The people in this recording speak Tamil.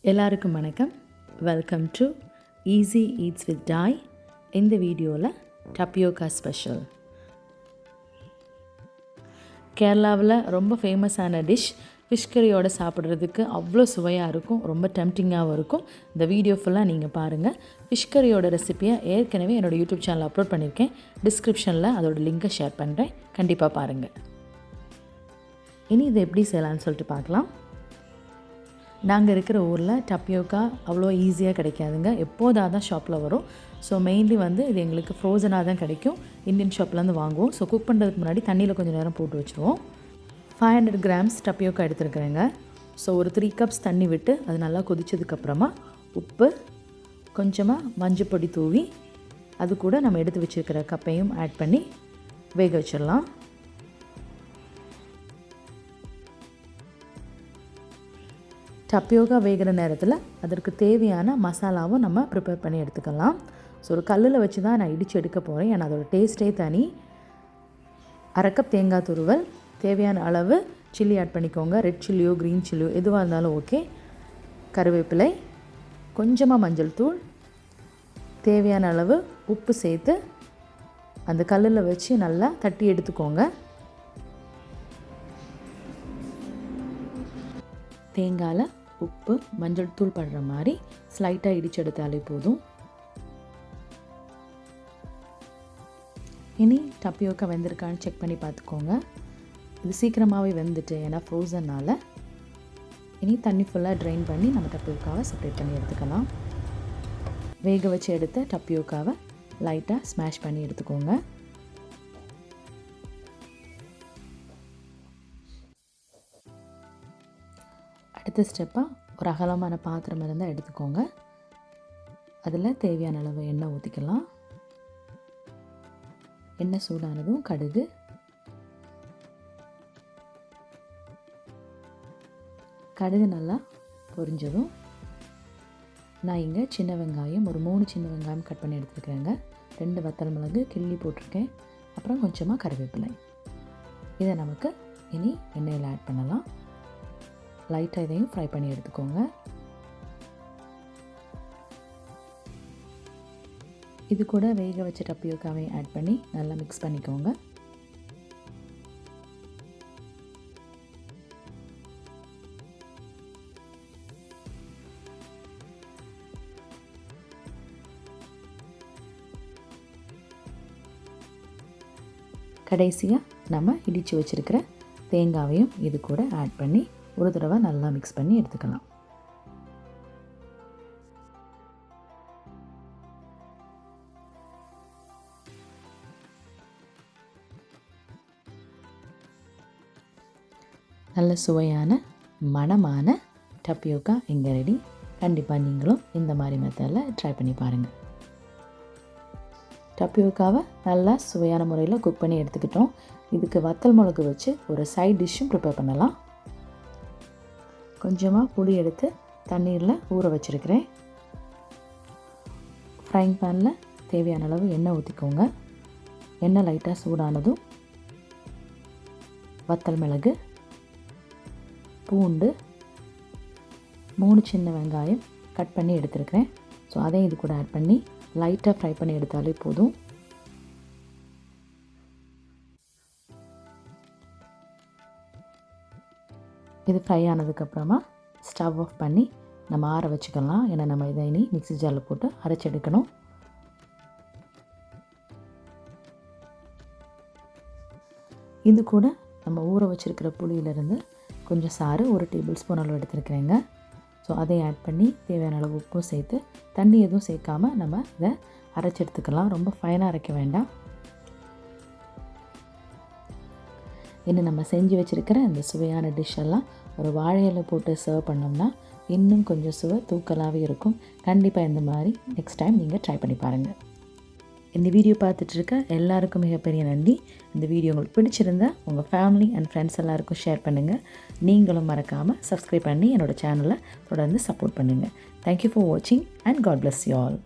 எல்லாருக்கும் வணக்கம். Welcome to easy eats with டாய். இந்த வீடியோவில் டப்பியோக்கா ஸ்பெஷல். கேரளாவில் ரொம்ப ஃபேமஸான டிஷ். ஃபிஷ் கறியோடு சாப்பிட்றதுக்கு அவ்வளோ சுவையாக இருக்கும், ரொம்ப டெம்டிங்காகவும் இருக்கும். இந்த வீடியோ ஃபுல்லாக நீங்கள் பாருங்கள். ஃபிஷ் கறியோட ரெசிப்பியை ஏற்கனவே என்னோடய யூடியூப் சேனலில் அப்லோட் பண்ணியிருக்கேன். டிஸ்கிரிப்ஷனில் அதோட லிங்கை ஷேர் பண்ணுறேன், கண்டிப்பாக பாருங்கள். இனி இதை எப்படி செய்யலான்னு சொல்லிட்டு பார்க்கலாம். நாங்கள் இருக்கிற ஊரில் டப்பியோக்கா அவ்வளோ ஈஸியாக கிடைக்காதுங்க, எப்போதாக தான் ஷாப்பில் வரும். ஸோ மெயின்லி இது எங்களுக்கு ஃப்ரோசனாக தான் கிடைக்கும். இந்தியன் ஷாப்லேருந்து வாங்குவோம். ஸோ குக் பண்ணுறதுக்கு முன்னாடி தண்ணியில் கொஞ்சம் நேரம் போட்டு வச்சுருவோம். 500 கிராம்ஸ் டப்பியோக்கா எடுத்துருக்குறேங்க. ஸோ ஒரு 3 கப்ஸ் தண்ணி விட்டு அது நல்லா கொதிச்சதுக்கப்புறமா உப்பு, கொஞ்சமாக மஞ்சள் பொடி தூவி அது கூட நம்ம எடுத்து வச்சுருக்கிற கப்பையும் ஆட் பண்ணி வேக வச்சிடலாம். டப்பியோக்கா வேகிற நேரத்தில் அதற்கு தேவையான மசாலாவும் நம்ம ப்ரிப்பேர் பண்ணி எடுத்துக்கலாம். ஸோ ஒரு கல்லில் வச்சு தான் நான் இடித்து எடுக்க போகிறேன், ஏன்னா அதோடய டேஸ்ட்டே தனி. 1/2 கப் தேங்காய் துருவல், தேவையான அளவு சில்லி ஆட் பண்ணிக்கோங்க. ரெட் சில்லியோ க்ரீன் சில்லியோ எதுவாக இருந்தாலும் ஓகே. கருவேப்பிலை, கொஞ்சமாக மஞ்சள் தூள், தேவையான அளவு உப்பு சேர்த்து அந்த கல்லில் வச்சு நல்லா தட்டி எடுத்துக்கோங்க. தேங்காயில் உப்பு மஞ்சள் தூள் படுற மாதிரி ஸ்லைட்டாக இடித்து எடுத்தாலே போதும். இனி டப்பியோக்கா வெந்திருக்கான்னு செக் பண்ணி பார்த்துக்கோங்க. இது சீக்கிரமாகவே வெந்துட்டு, ஏன்னா ஃப்ரோசன்னால். இனி தண்ணி ஃபுல்லாக ட்ரைன் பண்ணி நம்ம டப்பியோக்காவை செப்பரேட் பண்ணி எடுத்துக்கலாம். வேக வச்சு எடுத்த டப்பியோக்காவை லைட்டாக ஸ்மாஷ் பண்ணி எடுத்துக்கோங்க. அடுத்த ஸ்டெப்பாக ஒரு அகலமான பாத்திரம் இருந்தால் எடுத்துக்கோங்க. அதில் தேவையான அளவு எண்ணெய் ஊற்றிக்கலாம். எண்ணெய் சூடானதும் கடுகு, கடுகு நல்லா பொரிஞ்சதும் நான் இங்கே சின்ன வெங்காயம் ஒரு 3 சின்ன வெங்காயம் கட் பண்ணி எடுத்துருக்கிறேங்க. 2 வத்தல் மிளகு கிள்ளி போட்டிருக்கேன். அப்புறம் கொஞ்சமாக கருவேப்பிலை. இதை நமக்கு இனி எண்ணெயில் ஆட் பண்ணலாம். லைட்டாக இதையும் ஃப்ரை பண்ணி எடுத்துக்கோங்க. இது கூட வேக வச்ச டப்பியோக்காவையும் ஆட் பண்ணி நல்லா மிக்ஸ் பண்ணிக்கோங்க. கடைசியாக நம்ம இடித்து வச்சுருக்கிற தேங்காவையும் இது கூட ஆட் பண்ணி ஒரு தடவை நல்லா மிக்ஸ் பண்ணி எடுத்துக்கலாம். நல்ல சுவையான மணமான டப்பியோக்கா இங்கே ரெடி. கண்டிப்பாக நீங்களும் இந்த மாதிரி மெத்தடில் ட்ரை பண்ணி பாருங்கள். டப்பியோக்காவை நல்லா சுவையான முறையில் குக் பண்ணி எடுத்துக்கிட்டோம். இதுக்கு வத்தல் மிளகு வச்சு ஒரு சைட் டிஷ்ஷும் ப்ரிப்பேர் பண்ணலாம். கொஞ்சமாக புளி எடுத்து தண்ணீரில் ஊற வச்சுருக்கிறேன். ஃப்ரைங் பேனில் தேவையான அளவு எண்ணெய் ஊற்றிக்கோங்க. எண்ணெய் லைட்டாக சூடானதும் வத்தல் மிளகு, பூண்டு, 3 சின்ன வெங்காயம் கட் பண்ணி எடுத்துருக்கிறேன். ஸோ அதையும் இது கூட ஆட் பண்ணி லைட்டாக ஃப்ரை பண்ணி எடுத்தாலே போதும். இது ஃப்ரை ஆனதுக்கப்புறமா ஸ்டவ் ஆஃப் பண்ணி நம்ம ஆற வச்சுக்கலாம். ஏன்னா நம்ம இதை இனி மிக்ஸி ஜாரில் போட்டு அரைச்சி எடுக்கணும். இது கூட நம்ம ஊற வச்சுருக்கிற புளியிலேருந்து கொஞ்சம் சாறு 1 டேபிள் ஸ்பூன் அளவு எடுத்துருக்கிறேங்க. ஸோ அதை ஆட் பண்ணி தேவையான அளவு உப்பும் சேர்த்து தண்ணி எதுவும் சேர்க்காமல் நம்ம இதை அரைச்சி எடுத்துக்கலாம். ரொம்ப ஃபைனாக அரைக்க வேண்டாம். இன்னும் நம்ம செஞ்சு வச்சுருக்கிற இந்த சுவையான டிஷ்ஷெல்லாம் ஒரு வாழை இலை போட்டு சர்வ் பண்ணோம்னா இன்னும் கொஞ்சம் சுவை தூக்கலாகவே இருக்கும். கண்டிப்பாக இந்த மாதிரி நெக்ஸ்ட் டைம் நீங்கள் ட்ரை பண்ணி பாருங்கள். இந்த வீடியோ பார்த்துட்ருக்க எல்லாருக்கும் மிகப்பெரிய நன்றி. இந்த வீடியோ உங்களுக்கு பிடிச்சிருந்தா உங்கள் ஃபேமிலி அண்ட் ஃப்ரெண்ட்ஸ் எல்லாருக்கும் ஷேர் பண்ணுங்கள். நீங்களும் மறக்காமல் சப்ஸ்கிரைப் பண்ணி என்னோடய சேனலை தொடர்ந்து சப்போர்ட் பண்ணுங்கள். தேங்க்யூ ஃபார் வாட்சிங் and God bless you all.